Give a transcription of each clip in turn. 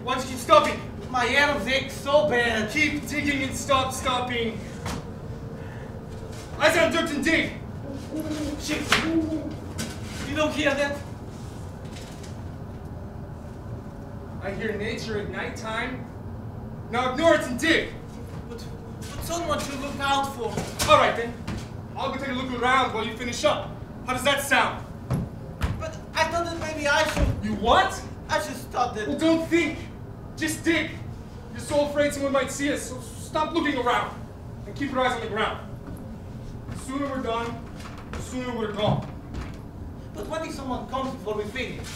Why don't you keep stopping? My arms ache so bad. Keep digging and stop stopping. Eyes on dirt and dig. Shit. You don't hear that? I hear nature at nighttime. Now ignore it and dig. But someone should look out for. All right then. I'll go take a look around while you finish up. How does that sound? But I thought that maybe I should. You what? I just thought that. Well, don't think. Just dig. You're so afraid someone might see us, so stop looking around and keep your eyes on the ground. The sooner we're done, the sooner we're gone. But what if someone comes before we finish?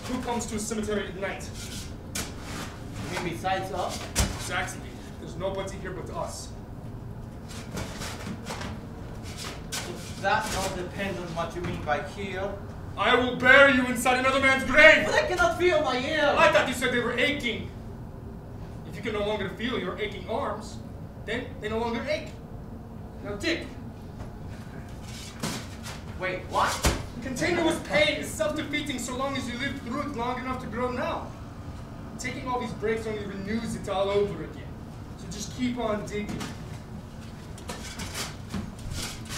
Who comes to a cemetery at night? You mean besides us? Exactly. There's nobody here but us. That all depends on what you mean by here. I will bury you inside another man's grave! But I cannot feel my ears! I thought you said they were aching. If you can no longer feel your aching arms, then they no longer ache. Now dig. Wait, what? Continuous pain is self-defeating so long as you live through it long enough to grow now. Taking all these breaks only renews it all over again. So just keep on digging.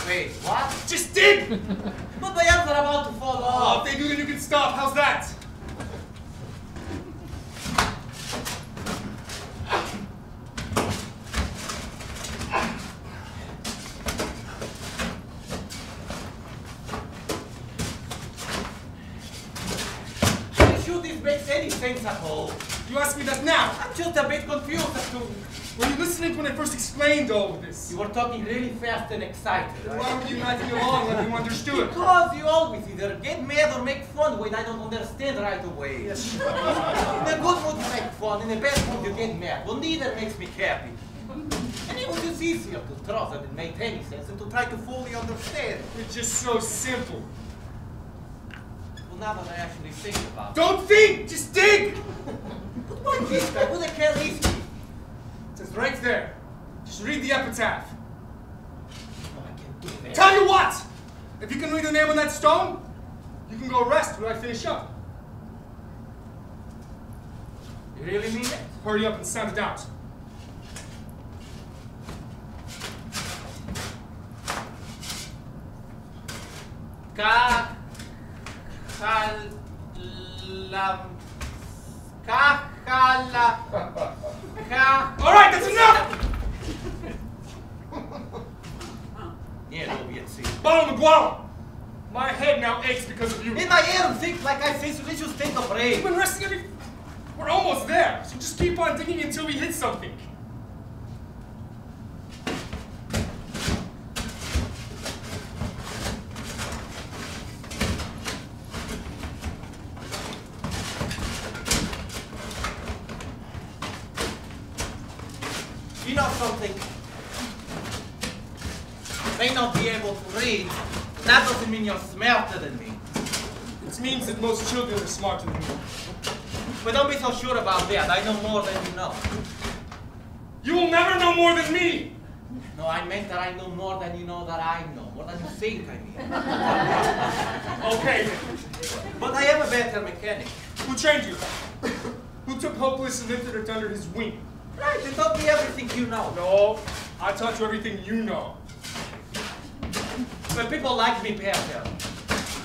Wait, what? Just dig! But my arms are about to fall Oh, off. if they do, then you can stop. How's that? Are you sure this makes any sense at all? You ask me that now? I'm just a bit confused as to... Were you listening when I first explained all of this? You were talking really fast and excited. Why were you nodding along when you understood? Because you always either get mad or make fun when I don't understand right away. Yes. In a good mood you make fun, in a bad mood you get mad. Well, neither makes me happy. And it was just easier to trust that it made any sense than to try to fully understand. It's just so simple. Well, now that I actually think about it. Don't think! Just dig! But why this guy? Who the hell is he? It's right there. Just read the epitaph. Oh, I can't do that. Tell you what! If you can read the name on that stone, you can go rest when I finish up. You really mean that? Hurry up and sound it out. Alright, that's enough! Yeah, no, yet see. Bottom McGuala! My head now aches because of you. In my ear think like I say, so let's just take a break. We've been resting every... We're almost there, so just keep on digging until we hit something. You know something? You may not be able to read, but that doesn't mean you're smarter than me. It means that most children are smarter than me. But don't be so sure about that. I know more than you know. You will never know more than me! No, I meant that I know more than you know that I know. More than you think I mean. Okay. But I am a better mechanic. Who trained you? Who took Hopeless and lifted it under his wing? Right, and taught me everything you know. No, I taught you everything you know. But people like me better.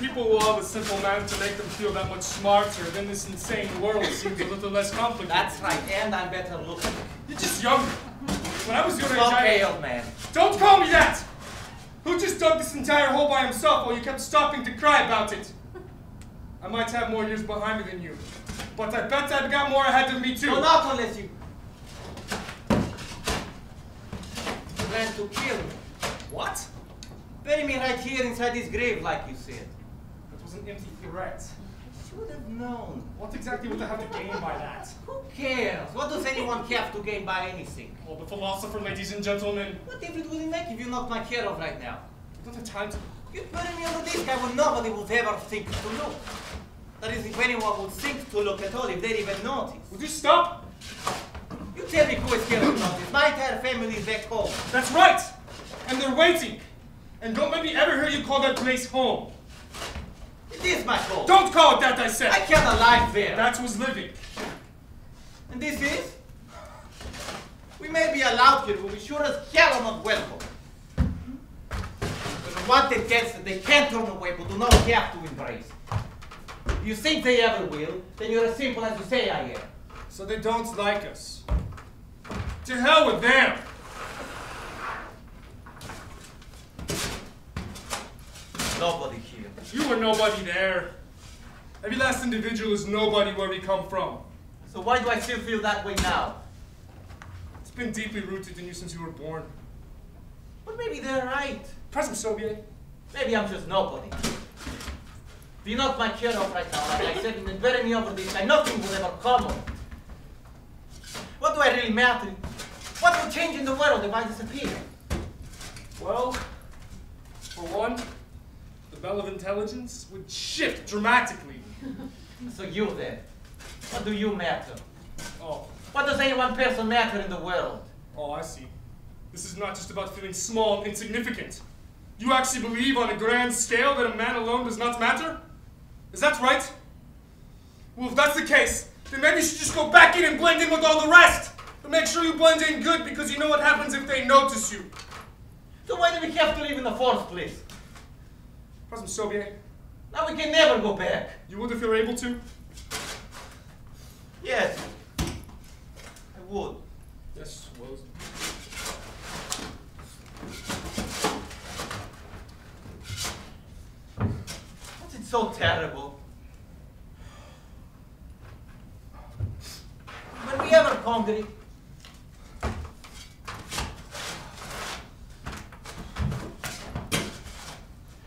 People will have a simple man to make them feel that much smarter, then this insane world seems a little less complicated. That's right, and I'm better looking. You're just younger. When I was your age, Okay, old man. Don't call me that! Who just dug this entire hole by himself while you kept stopping to cry about it? I might have more years behind me than you, but I bet I've got more ahead of me too. No, not unless you plan to kill me. What? Bury me right here inside this grave, like you said. That was an empty threat. should have known. What exactly would I have to gain by that? Who cares? What does anyone have to gain by anything? Well, the philosopher, ladies and gentlemen. What difference would it make if you're not my care of right now? I don't have time to... You're putting me under this guy when nobody would ever think to look. That is, if anyone would think to look at all, if they'd even notice. Would you stop? You tell me who is here to notice. My entire family is back home. That's right! And they're waiting. And don't let me ever hear you call that place home. It is my home. Don't call it that, I said! I can't alive there. That was living. And this is? We may be allowed here, but we sure as hell are not welcome. There's one that gets that they can't turn away, but do not have to embrace. If you think they ever will, then you're as simple as you say I am. So they don't like us. To hell with them! Nobody here. You were nobody there. Every last individual is nobody where we come from. So why do I still feel that way now? It's been deeply rooted in you since you were born. But maybe they're right. Present Soviet. Maybe I'm just nobody. If you're not my care of right now, like I said, and bury me over this guy, nothing will ever come of it. What do I really matter? What will change in the world if I disappear? Well, for one, the bell of intelligence would shift dramatically. So you then, what do you matter? Oh. What does any one person matter in the world? Oh, I see. This is not just about feeling small and insignificant. You actually believe on a grand scale that a man alone does not matter? Is that right? Well, if that's the case, then maybe you should just go back in and blend in with all the rest. But make sure you blend in good, because you know what happens if they notice you. So why do we have to leave in the first place? President Soviet. Now we can never go back. You would if you were able to? Yes, I would. Yes, well. What's it so terrible? Were we ever hungry?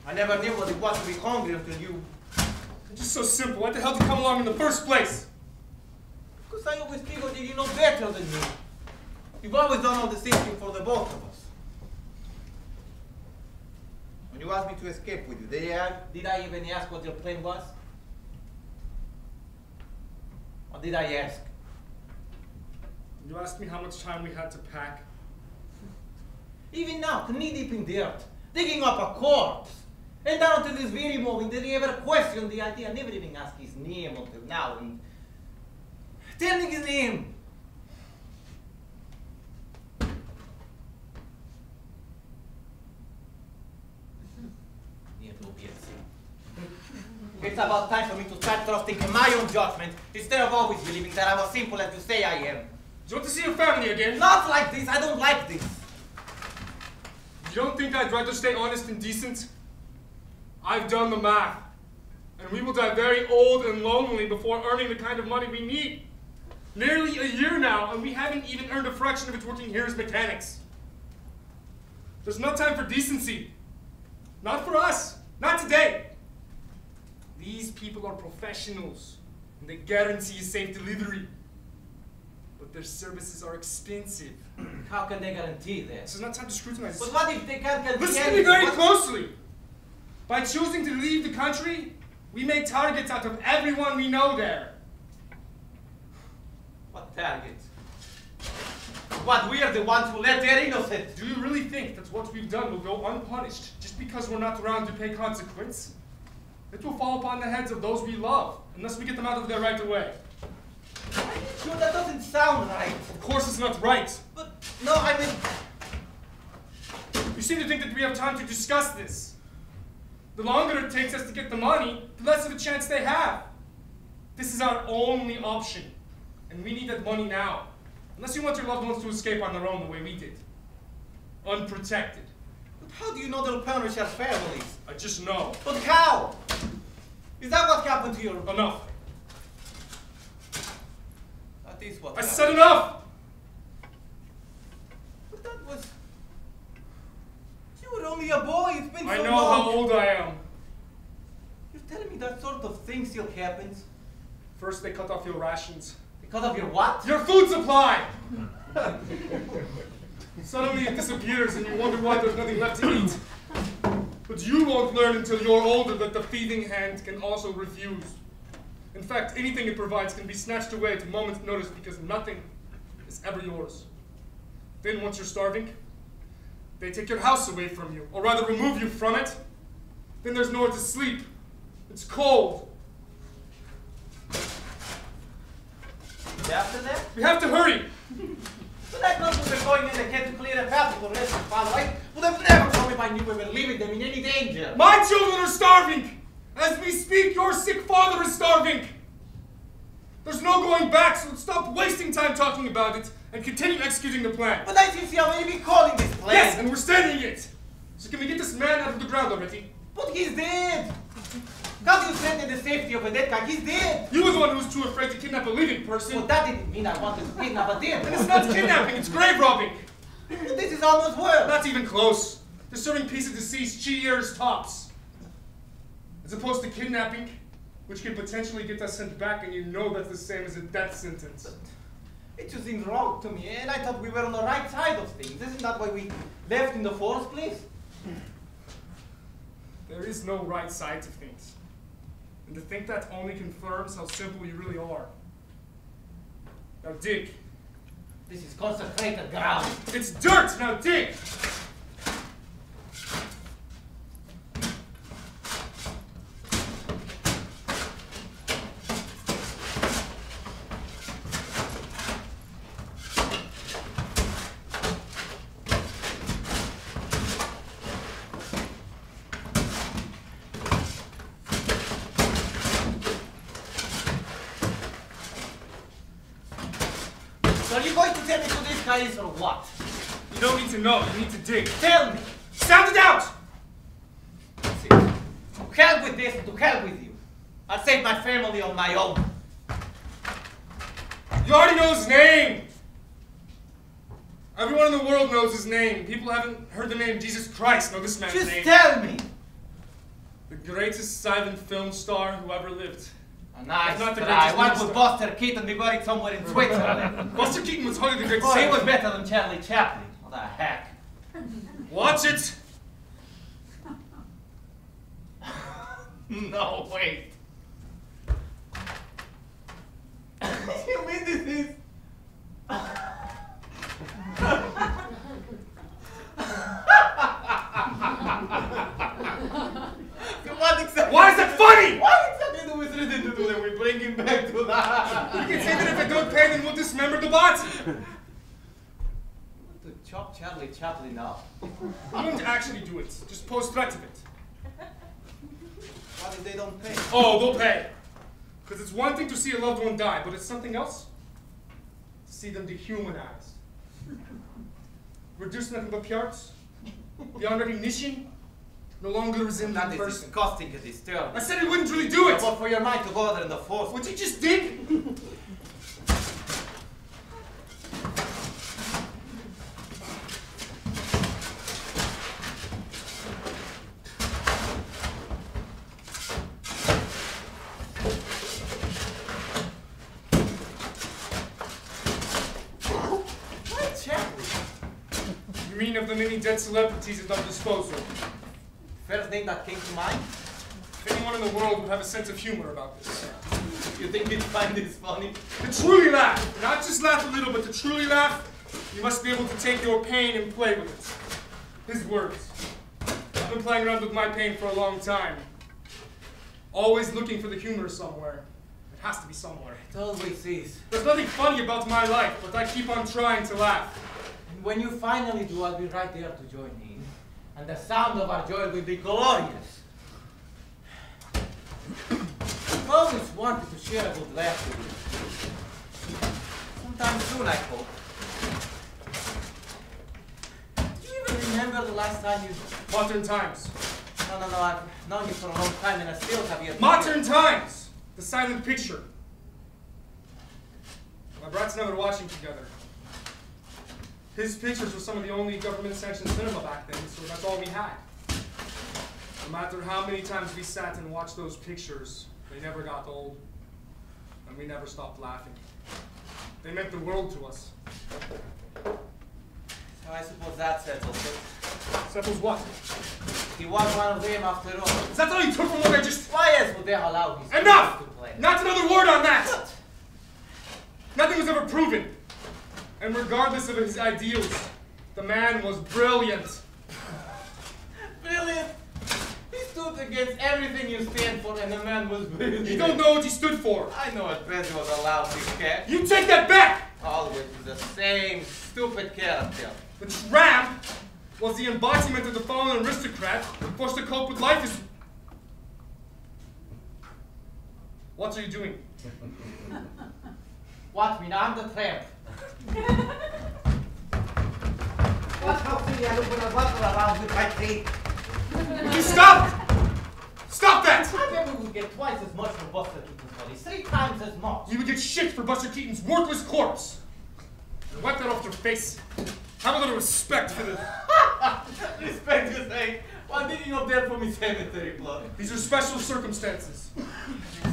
I never knew what it was to be hungry until you... It's just so simple. Why the hell did you come along in the first place? Because I always figured that you know better than me. You've always done all the thinking for the both of us. When you asked me to escape with you, did I even ask what your plan was? Or did I ask? You asked me how much time we had to pack. Even now, knee-deep in dirt, digging up a corpse. And down to this very moment, did he ever question the idea? I never even asked his name until now. And tell me his name. It's about time for me to start trusting in my own judgment instead of always believing that I'm as simple as you say I am. Do you want to see your family again? Not like this. I don't like this. You don't think I'd rather stay honest and decent? I've done the math. And we will die very old and lonely before earning the kind of money we need. Nearly a year now, and we haven't even earned a fraction of it working here as mechanics. There's no time for decency. Not for us. Not today. These people are professionals, and they guarantee a safe delivery. But their services are expensive. How can they guarantee this? This is not time to scrutinize. But what if they can't guarantee Listen to me very closely. By choosing to leave the country, we make targets out of everyone we know there. What targets? What, we are the ones who let their innocent? Do you really think that what we've done will go unpunished just because we're not around to pay consequence? It will fall upon the heads of those we love, unless we get them out of there right away. Sure, that doesn't sound right. Of course it's not right. But, no, I mean... You seem to think that we have time to discuss this. The longer it takes us to get the money, the less of a chance they have. This is our only option, and we need that money now. Unless you want your loved ones to escape on their own the way we did. Unprotected. But how do you know they'll punish our families? I just know. But how? Is that what happened to your... Enough. That is what I happened. said enough! But that was... You were only a boy. It's been so long. I know how old I am. You're telling me think that sort of thing still happens? First, they cut off your rations. They cut off your what? Your food supply! Suddenly it disappears and you wonder why there's nothing left to eat. But you won't learn until you're older that the feeding hand can also refuse. In fact, anything it provides can be snatched away at a moment's notice because nothing is ever yours. Then once you're starving, they take your house away from you, or rather remove you from it. Then there's nowhere to sleep. It's cold. After that? We have to hurry. But I thought we were going in ahead to clear a path for the rest of my life. Would have never told me if I knew we were leaving them in any danger. My children are starving! As we speak, your sick father is starving! There's no going back, so stop wasting time talking about it and continue executing the plan. But I see how many be calling this plan. Yes, and we're studying it! So can we get this man out of the ground already? But he's dead! Can't you threaten the safety of a dead guy? He's dead! You were the one who was too afraid to kidnap a living person. Well, that didn't mean I wanted to kidnap a dead And it's not kidnapping, it's grave robbing! But this is almost worse! Not even close. Disturbing piece of deceased 2 years tops. As opposed to kidnapping, which can potentially get us sent back, and you know that's the same as a death sentence. But it just seems wrong to me, and I thought we were on the right side of things. Isn't that why we left in the first place? There is no right side to things. And to think that only confirms how simple you really are. Now dig. This is consecrated ground. It's dirt! Now dig! So are you going to tell me who this guy is or what? You don't need to know, you need to dig. Tell me! Sound it out! That's it. To hell with this and to hell with you. I'll save my family on my own. You already know his name! Everyone in the world knows his name. People haven't heard the name Jesus Christ know this man's Just name. tell me! The greatest silent film star who ever lived. A nice not the try. greatest Why movie would star. Buster Keaton be buried somewhere in Switzerland? Buster Keaton was hardly the greatest Oh, he silent was better than Charlie Chaplin. What the heck? Watch it! No, wait. You mean this is... Why is that funny? What exactly do we threaten to do then? We bring him back to life. You can say that if I don't pay, then we'll dismember the body. To chop Charlie Chaplin up. I won't actually do it. Just post threats of it. What if they don't pay? Oh, they'll pay. Because it's one thing to see a loved one die, but it's something else to see them dehumanized. Reduced to nothing but parts. Beyond recognition. No longer resemble That the is person. disgusting and disturbing. I said it wouldn't really do it. But for your mind to go there in the force. Would you just dig? What, Chaplin? You mean of the many dead celebrities at our disposal? First name that came to mind? If anyone in the world would have a sense of humor about this. You think you'd find this funny? To truly laugh, not just laugh a little, but to truly laugh, you must be able to take your pain and play with it. His words. I've been playing around with my pain for a long time. Always looking for the humor somewhere. It has to be somewhere. It always is. There's nothing funny about my life, but I keep on trying to laugh. And when you finally do, I'll be right there to join in. And the sound of our joy will be glorious. I've always wanted to share a good laugh with you. Sometime soon, I hope. Do you even remember the last time you... Modern times. No, I've known you for a long time and I still have yet... Modern times! The silent picture. My brats never watching together. His pictures were some of the only government-sanctioned cinema back then, so that's all we had. No matter how many times we sat and watched those pictures, they never got old. And we never stopped laughing. They meant the world to us. So I suppose that settles it. Settles what? He was one of them after all. Is that all you took from what I just... Why else would they allow his Enough! to play? Not another word on that! What? Nothing was ever proven. And regardless of his ideals, the man was brilliant. Brilliant! He stood against everything you stand for, and the man was brilliant. You don't know what he stood for. I know what Beau was allowed to catch. You take that back! Always the same stupid character. The Tramp was the embodiment of the fallen aristocrat forced to cope with life as... What are you doing? Watch me now, I'm the Tramp. Watch how silly I look when I waddle around with my feet. Would you stop? Stop that! I bet we would get twice as much for Buster Keaton's body, 3 times as much. You would get shit for Buster Keaton's worthless corpse. Wipe that off your face. Have a little respect for the... Respect, you say? While digging up there for me cemetery plot. These are special circumstances.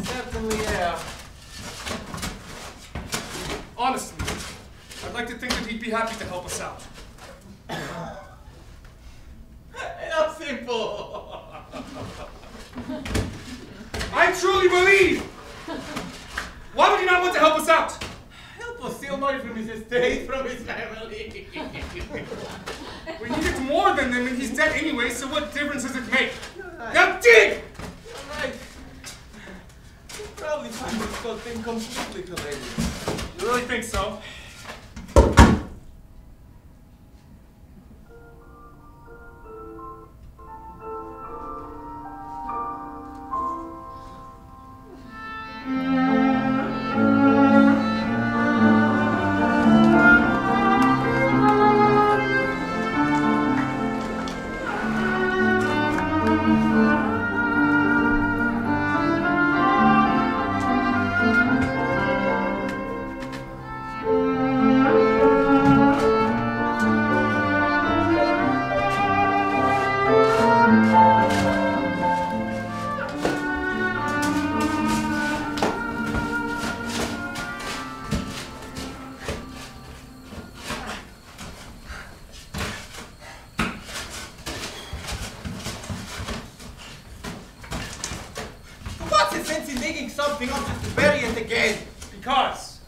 Certainly, yeah. Honestly, I'd like to think that he'd be happy to help us out. How simple. I truly believe! Why would he not want to help us out? Help us steal money from his estate, from his family. We need it more than them, and he's dead anyway, so what difference does it make? Right. Now dig! You're right. You probably find this whole thing completely hilarious. You really think so? Something up just to bury it again. Because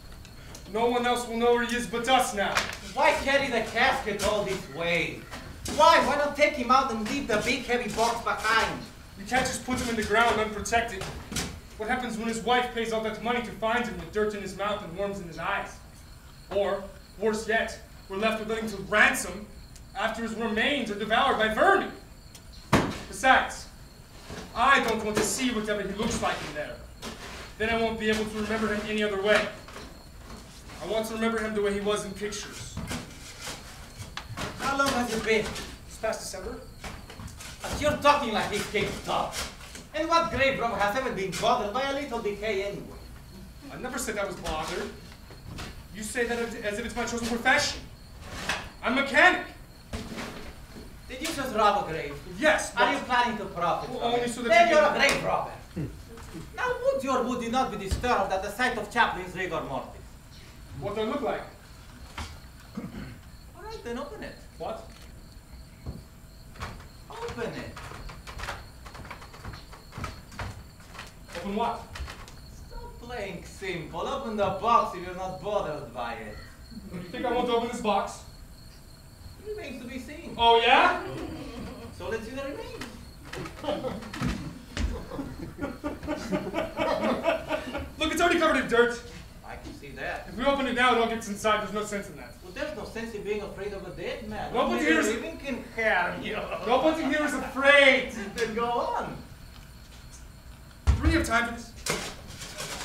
no one else will know where he is but us now. Why carry the casket all this way? Why? Why not take him out and leave the big heavy box behind? You can't just put him in the ground unprotected. What happens when his wife pays all that money to find him with dirt in his mouth and worms in his eyes? Or, worse yet, we're left with nothing to ransom after his remains are devoured by vermin. Besides, I don't want to see whatever he looks like in there. Then I won't be able to remember him any other way. I want to remember him the way he was in pictures. How long has it been? It's past December. But you're talking like this came stop. And what grave-robbery has ever been bothered by a little decay anyway? I never said I was bothered. You say that as if it's my chosen profession. I'm a mechanic. Did you just rob a grave? Yes, but... Are you planning to profit Well, from only it? so that Then you you're can- a grave robber. Now would you or would you not be disturbed at the sight of Chaplin's rigor mortis? What do I look like? All right, then open it. What? Open it. Open what? Stop playing simple. Open the box if you're not bothered by it. You think I want to open this box? It remains to be seen. Oh, yeah? So let's see the remains. Look, it's already covered in dirt. I can see that. If we open it now, it all gets inside. There's no sense in that. Well, there's no sense in being afraid of a dead man. Nobody Only here the is- living can harm you. Nobody here is afraid. Then go on. Do we have time for this?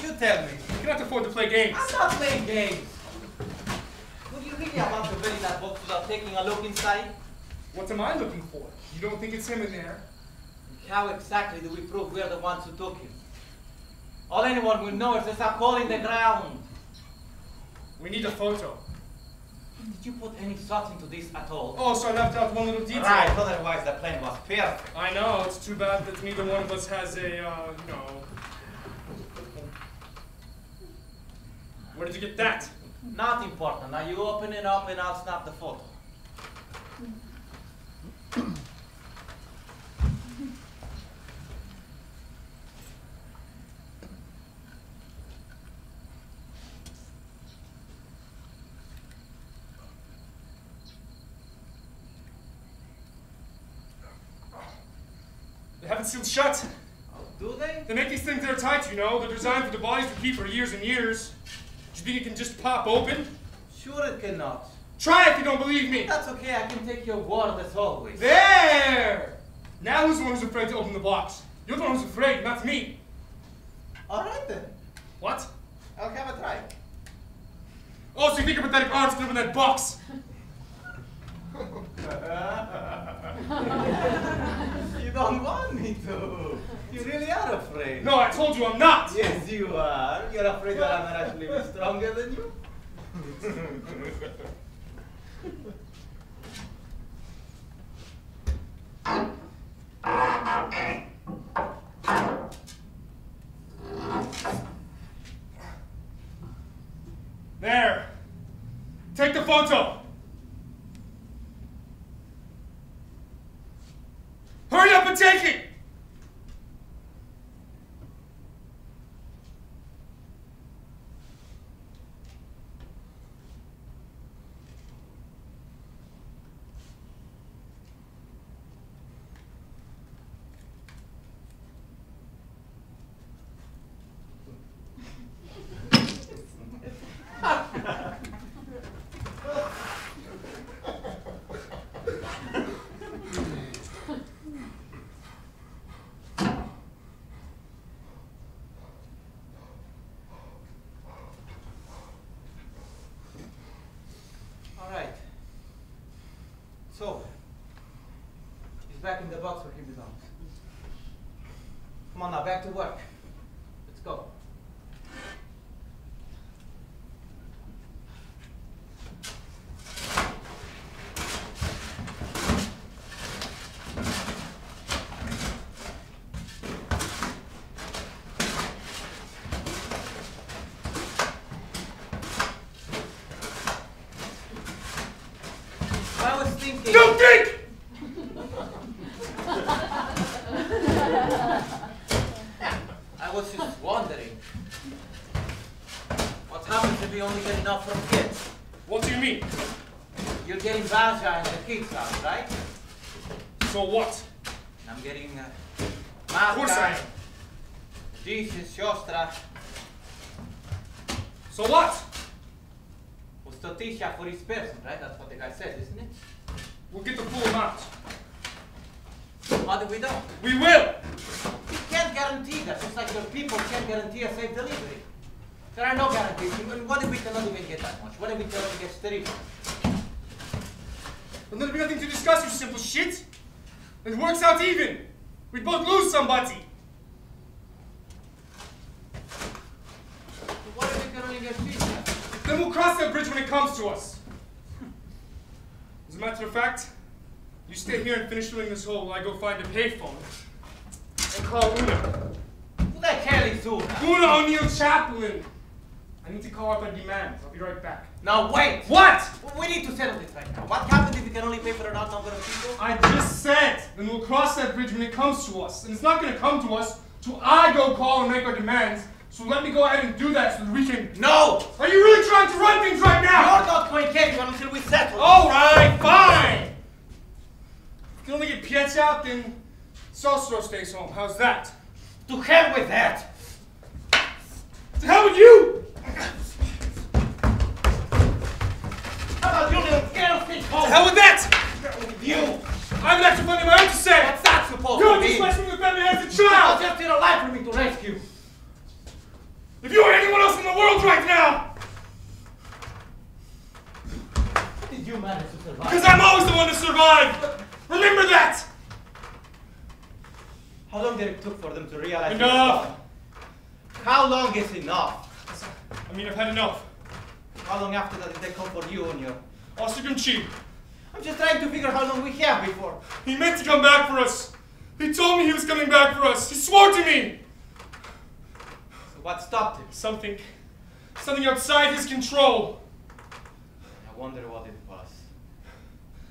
You tell me. We cannot afford to play games. I'm not playing games. Would you really want to bury that box without taking a look inside? What am I looking for? You don't think it's him in there? How exactly do we prove we're the ones who took him? All anyone will know is there's a hole in the ground. We need a photo. Did you put any thought into this at all? Oh, so I left out one little detail. Right, otherwise the plan was perfect. I know, it's too bad that neither one of us has a, Where did you get that? Not important. Now you open it up and I'll snap the photo. They have it sealed shut. Do they? They make these things airtight, you know. They're designed for the bodies to keep for years and years. Do you think it can just pop open? Sure it cannot. Try if you don't believe me. That's okay, I can take your word as always. There! Now who's the one who's afraid to open the box? You're the one who's afraid, not me. Alright then. What? I'll have a try. Oh, so you think your pathetic arms can open that box? You don't want me to. You really are afraid. No, I told you I'm not. Yes, you are. You're afraid that I'm actually stronger than you? There. Take the photo. Hurry up and take it! So, he's back in the box where he belongs. Come on now, back to work. Let's go. I was thinking... Don't think! I was just wondering. What happens if we only get enough from kids? What do you mean? You're getting Baja in the kids' house, right? So what? And I'm getting Of course I am. thesis, siostra. So what? Ustotisha for each person, right? That's what the guy said, isn't it? We'll get the full amount. How do we know? We will! We can't guarantee that, just like your people can't guarantee a safe delivery. There are no guarantees. And what if we cannot even get that much? What if we can only get 30? Then there'll be nothing to discuss, you simple shit. It works out even. We both lose somebody. But what if we can only get 50? Then we'll cross that bridge when it comes to us. As a matter of fact, you stay here and finish filling this hole while I go find a payphone and call Una. Who the hell is Una? Una O'Neill Chaplin. I need to call up a demand. I'll be right back. Now wait! What? We need to settle this right now. What happens if we can only pay for an odd number of people? I just said, then we'll cross that bridge when it comes to us. And it's not going to come to us till I go call and make our demands. So let me go ahead and do that so that we can... No! Are you really trying to run things right now? You're not going to get anyone until we settle. All right, fine. If you can only get Pietz out, then Sosro stays home. How's that? To hell with that! To hell with you! How about you little girl stay home? To hell with that! With you! I have an extra plenty of my own to say! What's that supposed You're to be? just rescuing the family as a You're child! just in a life for me to rescue. If you were anyone else in the world right now! How did you manage to survive? Because I'm always the one to survive! Remember that! How long did it took for them to realize? Enough! How long is enough? I mean, I've had enough. How long after that did they come for you and your Officer Chief. I'm just trying to figure how long we have before. He meant to come back for us. He told me he was coming back for us. He swore to me. So what stopped him? Something outside his control. I wonder what it was.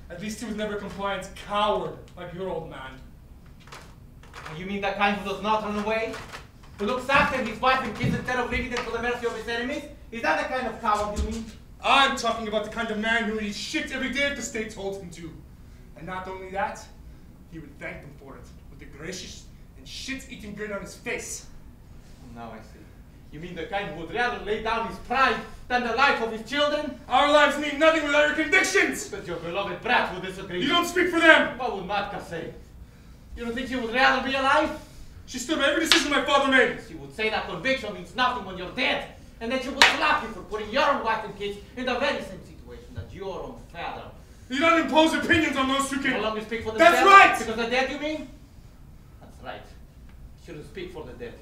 At least he was never a compliant coward like your old man. You mean that kind who does not run away? Who looks after his wife and kids instead of leaving them to the mercy of his enemies? Is that the kind of coward you mean? I'm talking about the kind of man who eats shit every day if the state told him to. And not only that, he would thank them for it with a gracious and shit-eating grin on his face. Now I see. You mean the kind who would rather lay down his pride than the life of his children? Our lives mean nothing without our convictions! But your beloved brat would disagree. You don't speak for them! What would Matka say? You don't think she would rather be alive? She stood by every decision my father made. She would say that conviction means nothing when you're dead, and that she would slap you for putting your own wife and kids in the very same situation that your own father. You don't impose opinions on those who You can. no longer speak for the dead? That's right! Because the dead, you mean? That's right. You shouldn't speak for the dead.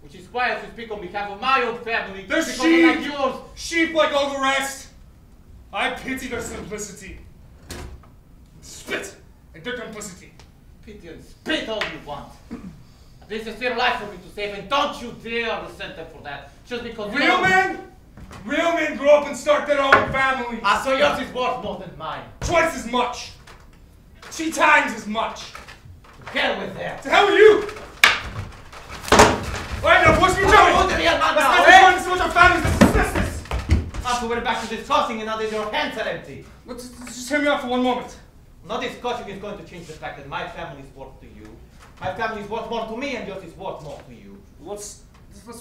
Which is why I should speak on behalf of my own family. They're because sheep! like yours. Sheep like all the rest. I pity their simplicity. Spit at their complicity. Pity and spit all you want. At least there's still life for me to save, and don't you dare resent them for that. Just because Real men grow up and start their own families. So yours is worth more than mine. Twice as much. 3 times as much. To hell with that. To hell with you! Alright, now push me to What the real man now, Let's not our families, let's discuss this! So we're back to discussing, and now that your hands are empty. Let's just hear me out for one moment. No discussion is going to change the fact that my family is worth to you. My family is worth more to me, and yours is worth more to you. Let's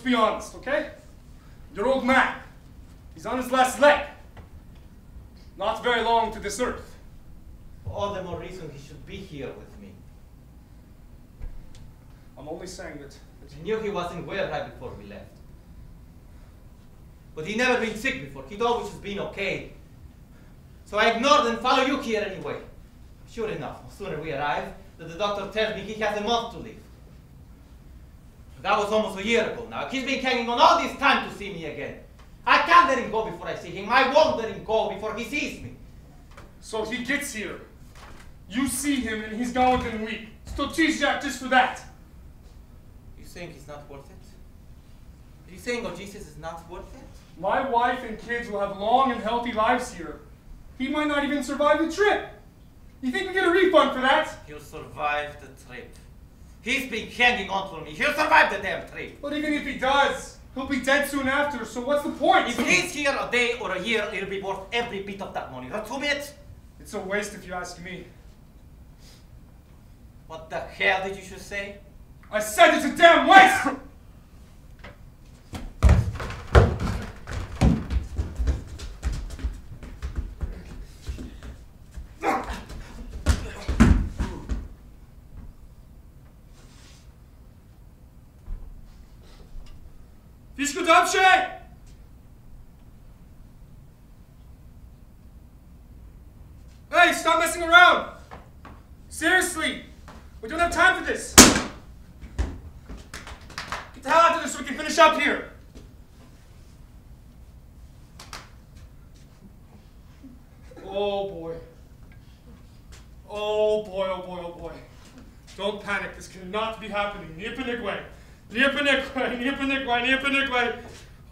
be honest, okay? Your old man, he's on his last leg. Not very long to this earth. For all the more reason he should be here with me. I'm only saying that. I knew he wasn't well right before we left. But he never been sick before. He'd always just been okay. So I ignored and followed you here anyway. Sure enough, the sooner we arrive, the doctor tells me he has a month to live. That was almost a year ago now. He's been hanging on all this time to see me again. I can't let him go before I see him. I won't let him go before he sees me. So he gets here. You see him and he's gone within a week. Still cheese jack just for that. You saying he's not worth it? Are you saying oh Jesus is not worth it? My wife and kids will have long and healthy lives here. He might not even survive the trip. You think we get a refund for that? He'll survive the trip. He's been hanging on to me. He'll survive the damn trip. But even if he does, he'll be dead soon after, so what's the point? If he's here a day or a year, it'll be worth every bit of that money. Not 2 bits. It's a waste if you ask me. What the hell did you just say? I said it's a damn waste! Fishko Dabshe! Hey, stop messing around! Seriously! We don't have time for this! Get the hell out of this so we can finish up here! Oh boy. Oh boy, oh boy, oh boy. Don't panic, this cannot be happening. Nipanigwe. Nipanigwe, Nipanigwe, Nipanigwe.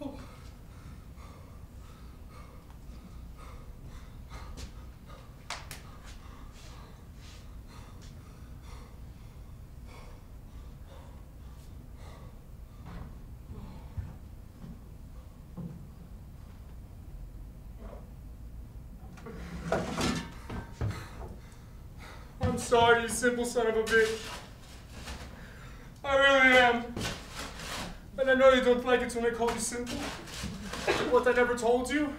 Oh. I'm sorry, you simple son of a bitch. I really am. And I know you don't like it when I call you simple. What I never told you.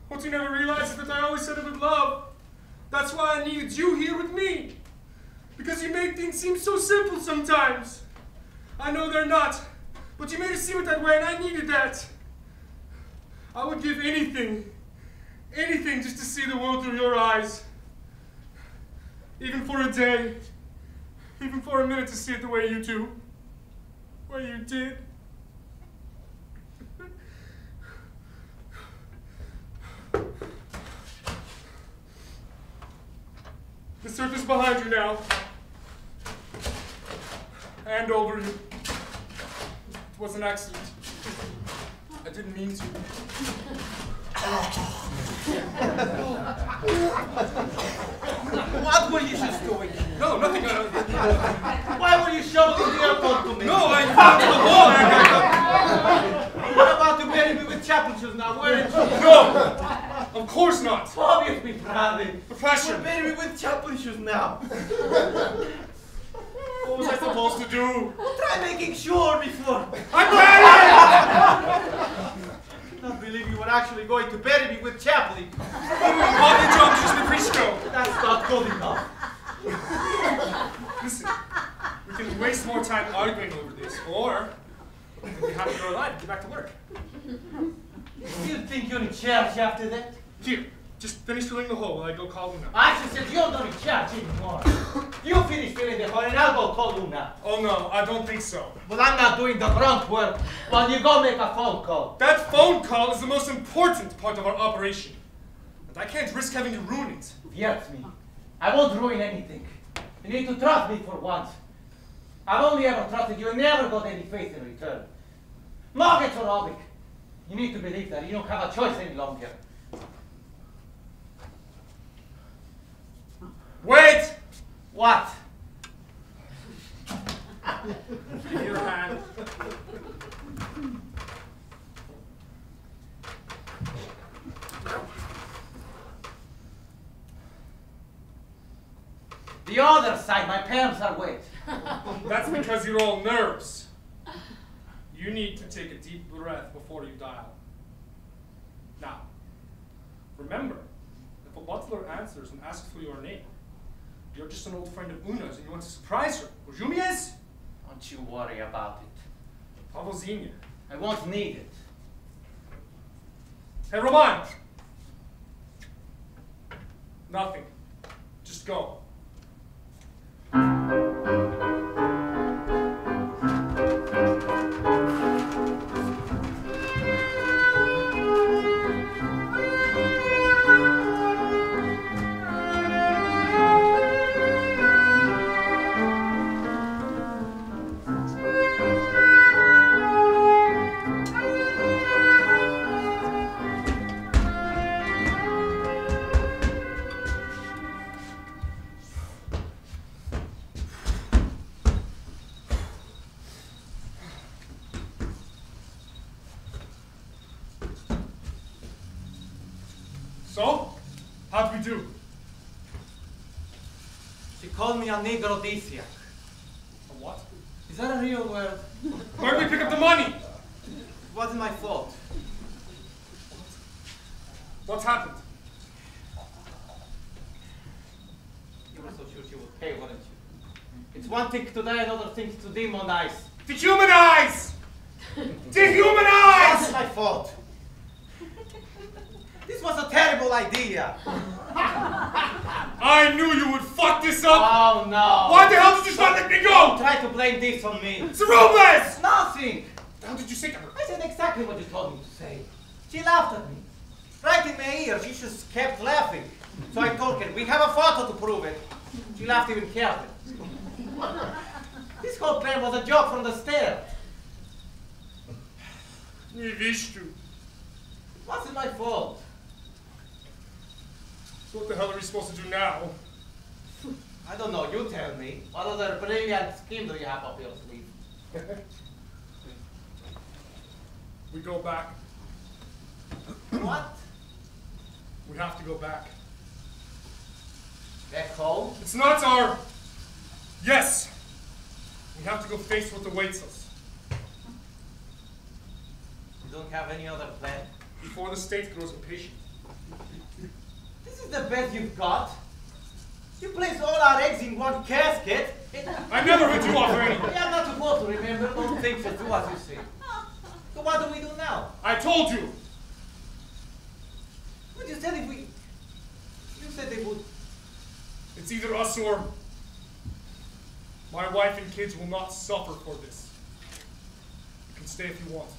What you never realized is that I always said it with love. That's why I needed you here with me. Because you make things seem so simple sometimes. I know they're not. But you made it seem it that way and I needed that. I would give anything, anything just to see the world through your eyes. Even for a day, even for a minute to see it the way you do, way you did. surface behind you now. And over you. It was an accident. I didn't mean to. What were you just doing? No, nothing. Why were you shoveling the airport to me? No, I found the wall. What about to bury me with chapel shoes now? Weren't you? No, of course not. Obviously, brother. Profession. Bury me with chapel shoes now. What was I supposed to do? Try making sure before. I'm buried! I don't believe you were actually going to bury me with Chaplin. Bobby John just the Christo. That's not good enough. Listen, we can waste more time arguing over this, or we can be happy to alive and get back to work. You think you're in charge after that? Here, just finish filling the hole while I go call Una. I just said you're not in charge anymore. You finish filling the hole and I'll go call Una. Oh no, I don't think so. But I'm not doing the grunt work while you go make a phone call. That phone call is the most important part of our operation. And I can't risk having to ruin it. Yes, me. I won't ruin anything. You need to trust me for once. I've only ever trusted you and never got any faith in return. Markets are all big. You need to believe that you don't have a choice any longer. Wait! What? Give me your hand. The other side, my palms are wet. That's because you're all nerves. You need to take a deep breath before you dial. Now, remember, if a butler answers and asks for your name, you're just an old friend of Una's and you want to surprise her. Rozumiez? Don't you worry about it. Pavozinha. I won't need it. Hey, Roman! Nothing. Just go. So, how'd we do? She called me a negrodisiac. A what? Is that a real word? Where'd we pick up the money? It wasn't my fault. What's happened? You were so sure she would pay, weren't you? It's one thing to die, another thing to demonize. Dehumanize! It Dehumanize! wasn't my fault. This was a terrible idea. I knew you would fuck this up! Oh no. Why the hell did you just not let me Don't go? try to blame this on me. It's Robles! Nothing. How did you say to her? I said exactly what you told me to say. She laughed at me. Right in my ear, she just kept laughing. So I told her, we have a photo to prove it. She laughed even carefully. This whole plan was a joke from the start. Nie wish to. It wasn't my fault. So what the hell are we supposed to do now? I don't know, you tell me. What other brilliant scheme do you have up your sleeve? We go back. What? We have to go back. Back home? It's not our... Yes! We have to go face what awaits us. You don't have any other plan? Before the state grows impatient. This is the best you've got? You place all our eggs in one casket? I never heard you offer any. I'm not supposed to remember, don't think so, do as you say. So what do we do now? I told you! But you said if we... You said they would... It's either us or... My wife and kids will not suffer for this. You can stay if you want.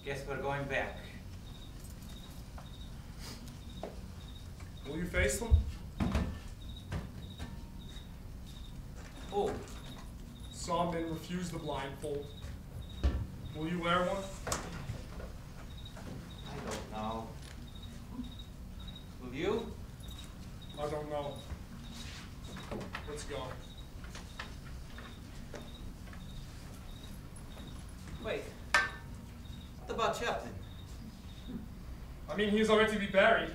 Guess we're going back. Will you face them? Oh, Saw men refuse the blindfold. Will you wear one? I don't know. Will you? I don't know. Let's go. Wait. What about Chaplin? I mean, he is already to be buried.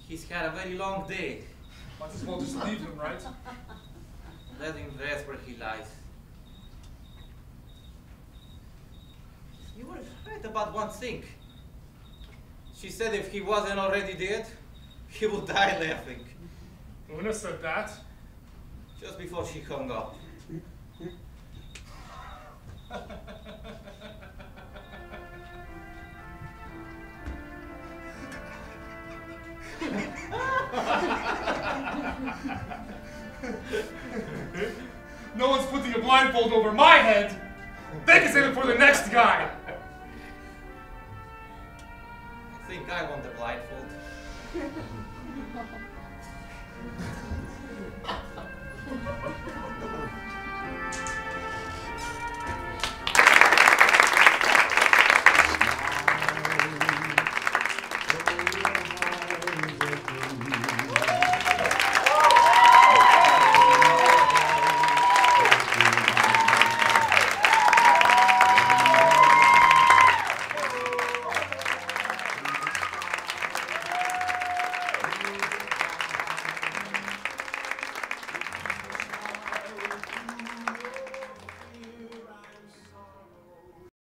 He's had a very long day. Might as well just leave him, right? Let him rest where he lies. You were right about one thing. She said if he wasn't already dead, he would die laughing. Una said that. Just before she hung up. No one's putting a blindfold over my head. They can save it for the next guy. I think I want the blindfold.